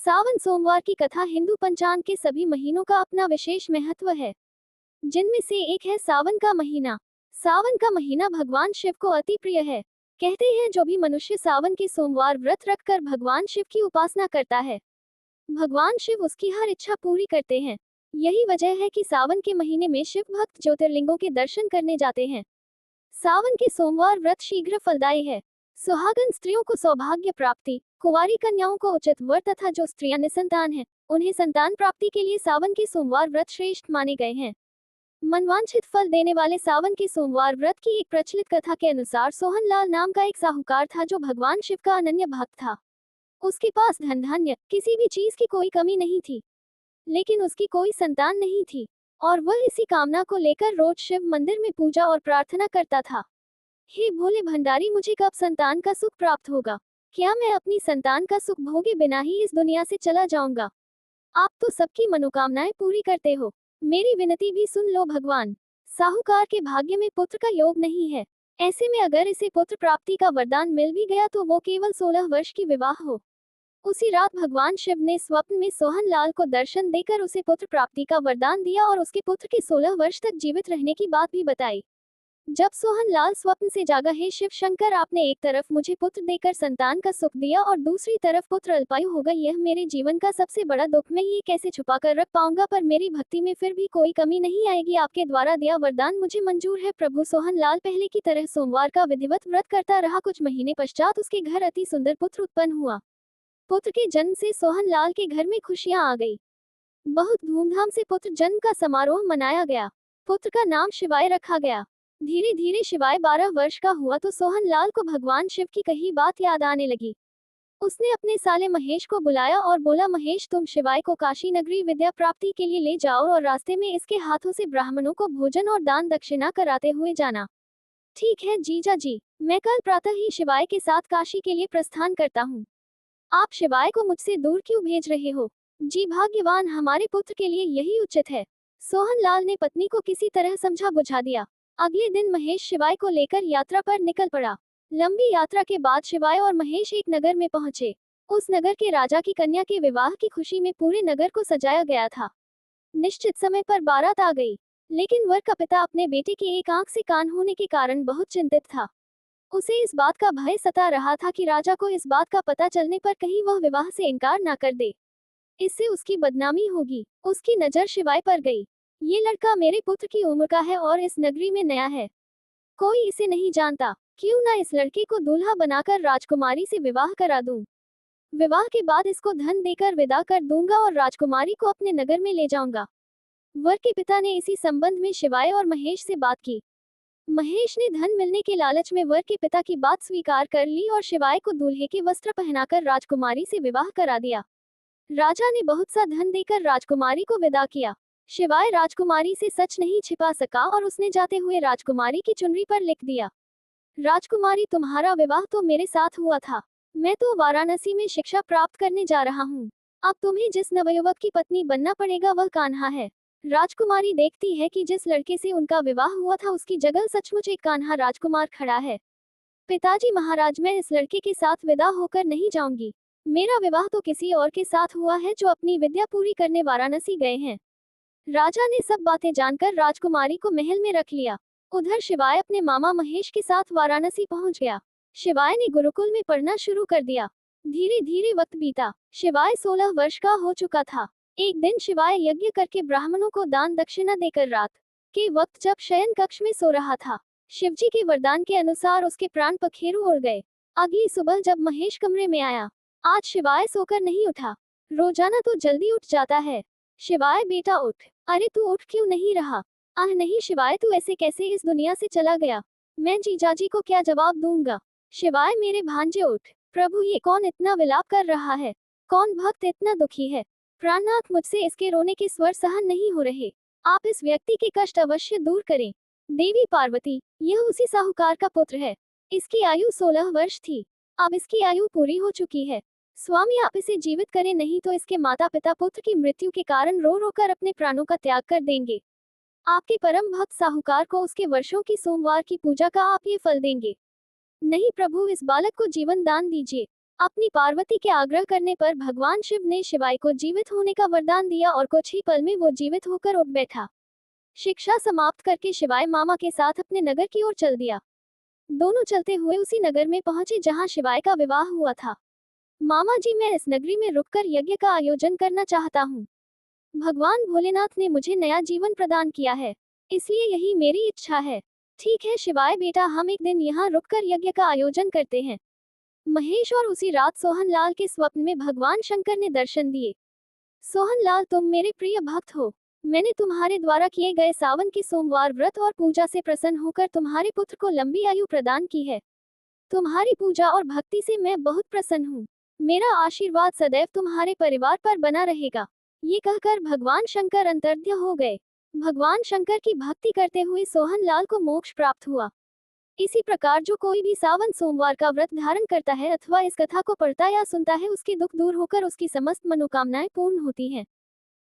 सावन सोमवार की कथा हिंदू पंचांग के सभी महीनों का अपना विशेष महत्व है, जिनमें से एक है सावन का महीना। सावन का महीना भगवान शिव को अति प्रिय है। कहते हैं जो भी मनुष्य सावन के सोमवार व्रत रखकर भगवान शिव की उपासना करता है, भगवान शिव उसकी हर इच्छा पूरी करते हैं। यही वजह है कि सावन के महीने में शिव भक्त ज्योतिर्लिंगों के दर्शन करने जाते हैं। सावन के सोमवार व्रत शीघ्र फलदायी है। सुहागन स्त्रियों को सौभाग्य प्राप्ति, कुंवारी कन्याओं को उचित वर तथा जो स्त्रियां निसंतान हैं, उन्हें संतान प्राप्ति के लिए सावन के सोमवार व्रत श्रेष्ठ माने गए हैं। मनवांछित फल देने वाले सावन के सोमवार व्रत की एक प्रचलित कथा के अनुसार सोहनलाल नाम का एक साहूकार था जो भगवान शिव का अनन्य भक्त था। उसके पास धन धान्य किसी भी चीज की कोई कमी नहीं थी, लेकिन उसकी कोई संतान नहीं थी और वह इसी कामना को लेकर रोज शिव मंदिर में पूजा और प्रार्थना करता था। हे भोले भंडारी, मुझे कब संतान का सुख प्राप्त होगा? क्या मैं अपनी संतान का सुख भोगे बिना ही इस दुनिया से चला जाऊंगा? आप तो सबकी मनोकामनाएं पूरी करते हो, मेरी विनती भी सुन लो भगवान। साहूकार के भाग्य में पुत्र का योग नहीं है। ऐसे में अगर इसे पुत्र प्राप्ति का वरदान मिल भी गया तो वो केवल 16 वर्ष की विवाह हो। उसी रात भगवान शिव ने स्वप्न में सोहनलाल को दर्शन देकर उसे पुत्र प्राप्ति का वरदान दिया और उसके पुत्र के 16 वर्ष तक जीवित रहने की बात भी बताई। जब सोहनलाल स्वप्न से जागा, हे शिव शंकर, आपने एक तरफ मुझे पुत्र देकर संतान का सुख दिया और दूसरी तरफ पुत्र अल्पायु हो गई, यह मेरे जीवन का सबसे बड़ा दुख। मैं ये कैसे छुपा कर रख पाऊंगा? पर मेरी भक्ति में फिर भी कोई कमी नहीं आएगी। आपके द्वारा दिया वरदान मुझे मंजूर है प्रभु। सोहनलाल पहले की तरह सोमवार का विधिवत व्रत करता रहा। कुछ महीने पश्चात उसके घर अति सुंदर पुत्र उत्पन्न हुआ। पुत्र के जन्म से सोहनलाल के घर में खुशियां आ गई। बहुत धूमधाम से पुत्र जन्म का समारोह मनाया गया। पुत्र का नाम शिवाय रखा गया। धीरे धीरे शिवाय 12 वर्ष का हुआ तो सोहनलाल को भगवान शिव की कही बात याद आने लगी। उसने अपने साले महेश को बुलाया और बोला, महेश, तुम शिवाय को काशी नगरी विद्या प्राप्ति के लिए ले जाओ और रास्ते में इसके हाथों से ब्राह्मणों को भोजन और दान दक्षिणा कराते हुए जाना। ठीक है जीजा जी, मैं कल प्रातः ही शिवाय के साथ काशी के लिए प्रस्थान करता हूँ। आप शिवाय को मुझसे दूर क्यों भेज रहे हो? जी भाग्यवान, हमारे पुत्र के लिए यही उचित है। सोहनलाल ने पत्नी को किसी तरह समझा बुझा दिया। अगले दिन महेश शिवाय को लेकर यात्रा पर निकल पड़ा। लंबी यात्रा के बाद शिवाय और महेश एक नगर में पहुंचे। उस नगर के राजा की कन्या के विवाह की खुशी में पूरे नगर को सजाया गया था। निश्चित समय पर बारात आ गई, लेकिन वर का पिता अपने बेटे की एक आंख से कान होने के कारण बहुत चिंतित था। उसे इस बात का भय सता रहा था कि राजा को इस बात का पता चलने पर कहीं वह विवाह से इनकार ना कर दे, इससे उसकी बदनामी होगी। उसकी नजर शिवाय पर गई। ये लड़का मेरे पुत्र की उम्र का है और इस नगरी में नया है, कोई इसे नहीं जानता। क्यों ना इस लड़के को दूल्हा बनाकर राजकुमारी से विवाह करा दूं। विवाह के बाद इसको धन देकर विदा कर दूंगा और राजकुमारी को अपने नगर में ले जाऊंगा। वर के पिता ने इसी संबंध में शिवाय और महेश से बात की। महेश ने धन मिलने के लालच में वर के पिता की बात स्वीकार कर ली और शिवाय को दूल्हे के वस्त्र पहनाकर राजकुमारी से विवाह करा दिया। राजा ने बहुत सा धन देकर राजकुमारी को विदा किया। शिवाय राजकुमारी से सच नहीं छिपा सका और उसने जाते हुए राजकुमारी की चुनरी पर लिख दिया, राजकुमारी, तुम्हारा विवाह तो मेरे साथ हुआ था। मैं तो वाराणसी में शिक्षा प्राप्त करने जा रहा हूँ। अब तुम्हें जिस नवयुवक की पत्नी बनना पड़ेगा वह कान्हा है। राजकुमारी देखती है कि जिस लड़के से उनका विवाह हुआ था उसकी जगह सचमुच एक कान्हा राजकुमार खड़ा है। पिताजी महाराज, मैं इस लड़के के साथ विदा होकर नहीं जाऊंगी। मेरा विवाह तो किसी और के साथ हुआ है जो अपनी विद्या पूरी करने वाराणसी गए हैं। राजा ने सब बातें जानकर राजकुमारी को महल में रख लिया। उधर शिवाय अपने मामा महेश के साथ वाराणसी पहुंच गया। शिवाय ने गुरुकुल में पढ़ना शुरू कर दिया। धीरे धीरे वक्त बीता। शिवाय 16 वर्ष का हो चुका था। एक दिन शिवाय यज्ञ करके ब्राह्मणों को दान दक्षिणा देकर रात के वक्त जब शयन कक्ष में सो रहा था, शिवजी के वरदान के अनुसार उसके प्राण पखेरु उड़ गए। अगली सुबह जब महेश कमरे में आया, आज शिवाय सोकर नहीं उठा। रोजाना तो जल्दी उठ जाता है। शिवाय, बेटा उठ। अरे तू उठ क्यों नहीं रहा? आह नहीं शिवाय, तू ऐसे कैसे इस दुनिया से चला गया? मैं जीजाजी को क्या जवाब दूंगा? शिवाय, मेरे भांजे उठ। प्रभु, ये कौन इतना विलाप कर रहा है? कौन भक्त इतना दुखी है? प्राणनाथ, मुझसे इसके रोने के स्वर सहन नहीं हो रहे। आप इस व्यक्ति के कष्ट अवश्य दूर करें। देवी पार्वती, यह उसी साहूकार का पुत्र है। इसकी आयु 16 वर्ष थी। अब इसकी आयु पूरी हो चुकी है। स्वामी, आप इसे जीवित करें, नहीं तो इसके माता पिता पुत्र की मृत्यु के कारण रो रो कर अपने प्राणों का त्याग कर देंगे। आपके परम भक्त साहूकार को उसके वर्षों की सोमवार की पूजा का आप ये फल देंगे। नहीं प्रभु, इस बालक को जीवन दान दीजिए। अपनी पार्वती के आग्रह करने पर भगवान शिव ने शिवाय को जीवित होने का वरदान दिया और कुछ ही पल में वो जीवित होकर उठ बैठा। शिक्षा समाप्त करके शिवाय मामा के साथ अपने नगर की ओर चल दिया। दोनों चलते हुए उसी नगर में पहुंचे जहां शिवाय का विवाह हुआ था। मामा जी, मैं इस नगरी में रुककर यज्ञ का आयोजन करना चाहता हूँ। भगवान भोलेनाथ ने मुझे नया जीवन प्रदान किया है, इसलिए यही मेरी इच्छा है। ठीक है शिवाय बेटा, हम एक दिन यहाँ रुककर यज्ञ का आयोजन करते हैं। महेश और उसी रात सोहनलाल के स्वप्न में भगवान शंकर ने दर्शन दिए। सोहनलाल, तुम मेरे प्रिय भक्त हो। मैंने तुम्हारे द्वारा किए गए सावन के सोमवार व्रत और पूजा से प्रसन्न होकर तुम्हारे पुत्र को लंबी आयु प्रदान की है। तुम्हारी पूजा और भक्ति से मैं बहुत प्रसन्न हूँ। मेरा आशीर्वाद सदैव तुम्हारे परिवार पर बना रहेगा। ये कहकर भगवान शंकर अंतर्ध्य हो गए। भगवान शंकर की भक्ति करते हुए सोहनलाल को मोक्ष प्राप्त हुआ। इसी प्रकार जो कोई भी सावन सोमवार का व्रत धारण करता है अथवा इस कथा को पढ़ता या सुनता है, उसके दुख दूर होकर उसकी समस्त मनोकामनाएं पूर्ण होती हैं।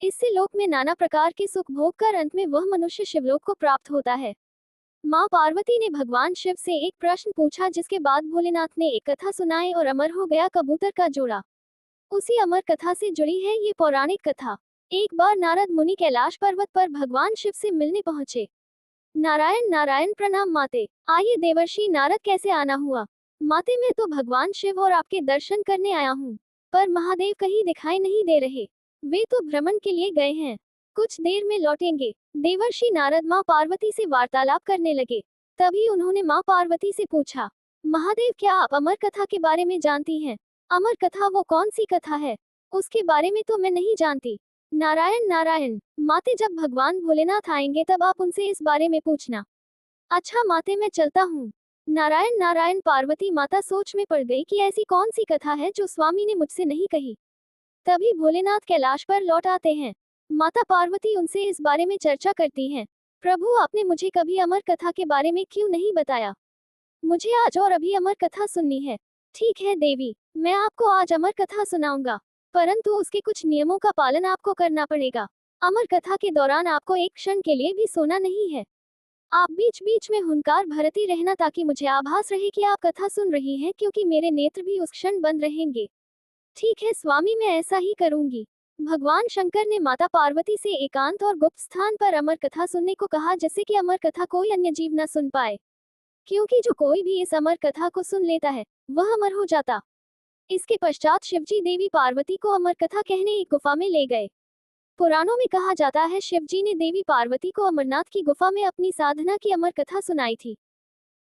इससे लोक में नाना प्रकार के सुख भोग कर अंत में वह मनुष्य शिवलोक को प्राप्त होता है। माँ पार्वती ने भगवान शिव से एक प्रश्न पूछा, जिसके बाद भोलेनाथ ने एक कथा सुनाई और अमर हो गया कबूतर का जोड़ा। उसी अमर कथा से जुड़ी है ये पौराणिक कथा। एक बार नारद मुनि कैलाश पर्वत पर भगवान शिव से मिलने पहुंचे। नारायण नारायण, प्रणाम माते। आइए देवर्षि नारद, कैसे आना हुआ? माते, मैं तो भगवान शिव और आपके दर्शन करने आया हूँ, पर महादेव कहीं दिखाई नहीं दे रहे। वे तो भ्रमण के लिए गए हैं, कुछ देर में लौटेंगे। देवर्षि नारद माँ पार्वती से वार्तालाप करने लगे। तभी उन्होंने माँ पार्वती से पूछा, महादेव, क्या आप अमर कथा के बारे में जानती हैं? अमर कथा वो कौन सी कथा है? उसके बारे में तो मैं नहीं जानती। नारायण नारायण, माते, जब भगवान भोलेनाथ आएंगे तब आप उनसे इस बारे में पूछना। अच्छा माते, मैं चलता हूँ। नारायण नारायण, पार्वती माता सोच में पड़ गई कि ऐसी कौन सी कथा है जो स्वामी ने मुझसे नहीं कही। तभी भोलेनाथ कैलाश पर लौट आते हैं। माता पार्वती उनसे इस बारे में चर्चा करती हैं। प्रभु, आपने मुझे कभी अमर कथा के बारे में क्यों नहीं बताया? मुझे आज और अभी अमर कथा सुननी है। ठीक है देवी, मैं आपको आज अमर कथा सुनाऊंगा, परंतु उसके कुछ नियमों का पालन आपको करना पड़ेगा। अमर कथा के दौरान आपको एक क्षण के लिए भी सोना नहीं है। आप बीच बीच में हुंकार भरती रहना, ताकि मुझे आभास रहे कि आप कथा सुन रही हैं, क्योंकि मेरे नेत्र भी उस क्षण बंद रहेंगे। ठीक है स्वामी, मैं ऐसा ही करूंगी। भगवान शंकर ने माता पार्वती से एकांत और गुप्त स्थान पर अमर कथा सुनने को कहा, जिससे कि अमर कथा कोई अन्य जीव न सुन पाए, क्योंकि जो कोई भी इस अमर कथा को सुन लेता है वह अमर हो जाता। इसके पश्चात शिवजी देवी पार्वती को अमर कथा कहने एक गुफा में ले गए। पुराणों में कहा जाता है शिवजी ने देवी पार्वती को अमरनाथ की गुफा में अपनी साधना की अमर कथा सुनाई थी,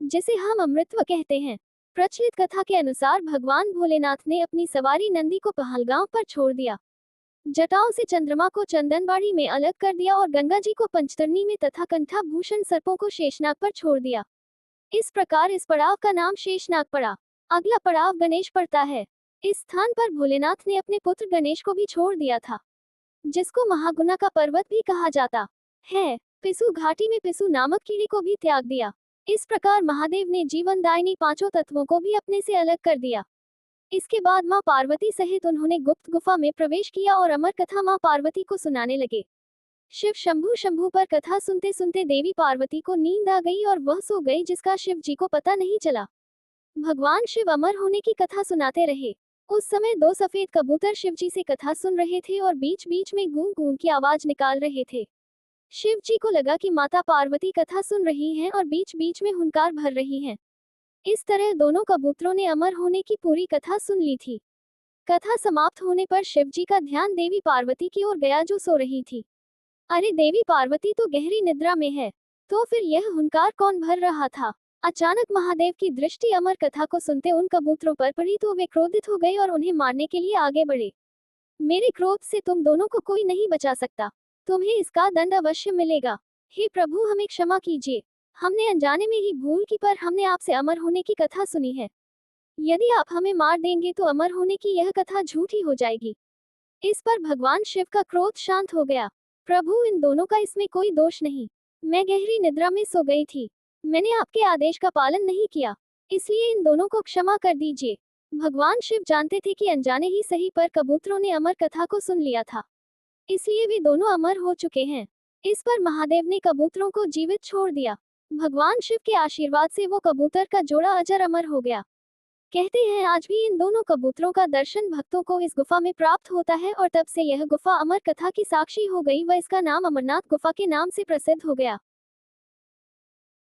जिसे हम अमृतत्व कहते हैं। प्रचलित कथा के अनुसार भगवान भोलेनाथ ने अपनी सवारी नंदी को पहलगांव पर छोड़ दिया, जटाओं से चंद्रमा को चंदनबाड़ी में अलग कर दिया और गंगा जी को पंचतरणी में तथा कंठाभूषण सर्पों को शेषनाग पर छोड़ दिया। इस प्रकार इस पड़ाव का नाम शेषनाग पड़ा। अगला पड़ाव गणेश पड़ता है। इस स्थान पर भोलेनाथ ने अपने पुत्र गणेश को भी छोड़ दिया था, जिसको महागुना का पर्वत भी कहा जाता है। पिसु घाटी में पिसु नामक कीड़े को भी त्याग दिया। इस प्रकार महादेव ने जीवनदायिनी पांचों तत्वों को भी अपने से अलग कर दिया। इसके बाद मां पार्वती सहित उन्होंने गुप्त गुफा में प्रवेश किया और अमर कथा मां पार्वती को सुनाने लगे। शिव शंभु शंभु पर कथा सुनते सुनते देवी पार्वती को नींद आ गई और वह सो गई, जिसका शिव जी को पता नहीं चला। भगवान शिव अमर होने की कथा सुनाते रहे। उस समय दो सफेद कबूतर शिव जी से कथा सुन रहे थे और बीच बीच में गूं गूं की आवाज निकाल रहे थे। शिव जी को लगा कि माता पार्वती कथा सुन रही हैं और बीच बीच में हुंकार भर रही हैं। इस तरह दोनों कबूतरों ने अमर होने की पूरी कथा सुन ली थी। कथा समाप्त होने पर शिव जी का ध्यान देवी पार्वती की ओर गया, जो सो रही थी। अरे देवी पार्वती तो गहरी निद्रा में है, तो फिर यह हुंकार कौन भर रहा था? अचानक महादेव की दृष्टि अमर कथा को सुनते उन कबूतरों पर पड़ी, तो वे क्रोधित हो गए और उन्हें मारने के लिए आगे बढ़े। मेरे क्रोध से तुम दोनों को कोई नहीं बचा सकता, तुम्हें इसका दंड अवश्य मिलेगा। हे प्रभु, हमें क्षमा कीजिए, हमने अनजाने में ही भूल की, पर हमने आपसे अमर होने की कथा सुनी है। यदि आप हमें मार देंगे तो अमर होने की यह कथा झूठी हो जाएगी। इस पर भगवान शिव का क्रोध शांत हो गया। प्रभु, इन दोनों का इसमें कोई दोष नहीं। मैं गहरी निद्रा में सो गई थी, मैंने आपके आदेश का पालन नहीं किया, इसलिए इन दोनों को क्षमा कर दीजिए। भगवान शिव जानते थे कि अनजाने ही सही, पर कबूतरों ने अमर कथा को सुन लिया था, इसलिए वे दोनों अमर हो चुके हैं। इस पर महादेव ने कबूतरों को जीवित छोड़ दिया। भगवान शिव के आशीर्वाद से वो कबूतर का जोड़ा अजर अमर हो गया। कहते हैं आज भी इन दोनों कबूतरों का दर्शन भक्तों को इस गुफा में प्राप्त होता है और तब से यह गुफा अमर कथा की साक्षी हो गई व इसका नाम अमरनाथ गुफा के नाम से प्रसिद्ध हो गया।